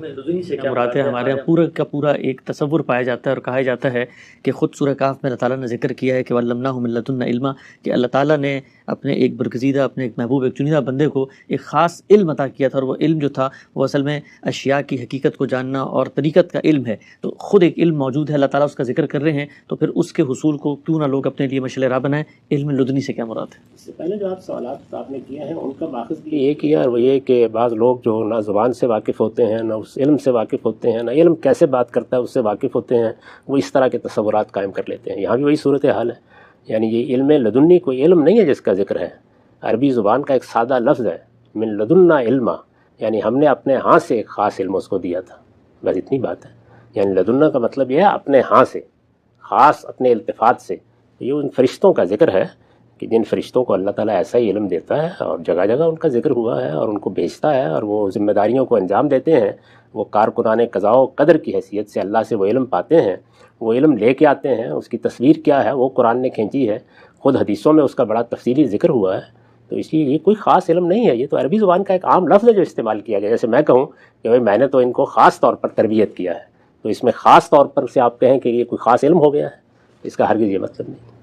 لدنی سے کیا مراد ہے؟ ہمارے یہاں پورا کا پورا ایک تصور پایا جاتا ہے اور کہا جاتا ہے کہ خود سورہ کہف میں اللہ تعالیٰ نے ذکر کیا ہے کہ وَعَلَّمْنَاهُ مِن لَدُنَّا عِلْمًا، کہ اللہ تعالیٰ نے اپنے ایک برگزیدہ، اپنے ایک محبوب، ایک چنیدہ بندے کو ایک خاص علم عطا کیا تھا، اور وہ علم جو تھا وہ اصل میں اشیاء کی حقیقت کو جاننا اور طریقت کا علم ہے۔ تو خود ایک علم موجود ہے، اللہ تعالیٰ اس کا ذکر کر رہے ہیں، تو پھر اس کے حصول کو کیوں نہ لوگ اپنے لیے مشعل راہ بنائیں؟ علم لدنی سے کیا مراد ہے؟ اس سے پہلے جو آپ سوالات آپ نے کیے ہیں ان کا ماخذ بھی یہ کیا، اور وہ یہ کہ بعض لوگ جو نہ زبان سے واقف ہوتے ہیں، نہ اس علم سے واقف ہوتے ہیں، نہ علم کیسے بات کرتا ہے اس سے واقف ہوتے ہیں، وہ اس طرح کے تصورات قائم کر لیتے ہیں۔ یہاں بھی وہی صورتحال ہے، یعنی یہ علم لدنی کوئی علم نہیں ہے جس کا ذکر ہے، عربی زبان کا ایک سادہ لفظ ہے، من لدنا علما، یعنی ہم نے اپنے ہاں سے ایک خاص علم اس کو دیا تھا، بس اتنی بات ہے۔ یعنی لدنا کا مطلب یہ ہے اپنے ہاں سے، خاص اپنے التفات سے۔ یہ ان فرشتوں کا ذکر ہے کہ جن فرشتوں کو اللہ تعالیٰ ایسا ہی علم دیتا ہے، اور جگہ جگہ ان کا ذکر ہوا ہے، اور ان کو بھیجتا ہے، اور وہ ذمہ داریوں کو انجام دیتے ہیں، وہ کارکنان قضاء و قدر کی حیثیت سے اللہ سے وہ علم پاتے ہیں، وہ علم لے کے آتے ہیں۔ اس کی تصویر کیا ہے وہ قرآن نے کھینچی ہے، خود حدیثوں میں اس کا بڑا تفصیلی ذکر ہوا ہے۔ تو اس لیے یہ کوئی خاص علم نہیں ہے، یہ تو عربی زبان کا ایک عام لفظ ہے جو استعمال کیا گیا۔ جیسے میں کہوں کہ بھائی میں نے تو ان کو خاص طور پر تربیت کیا ہے، تو اس میں خاص طور پر سے آپ کہیں کہ یہ کوئی خاص علم ہو گیا ہے، اس کا ہرگز یہ مطلب نہیں۔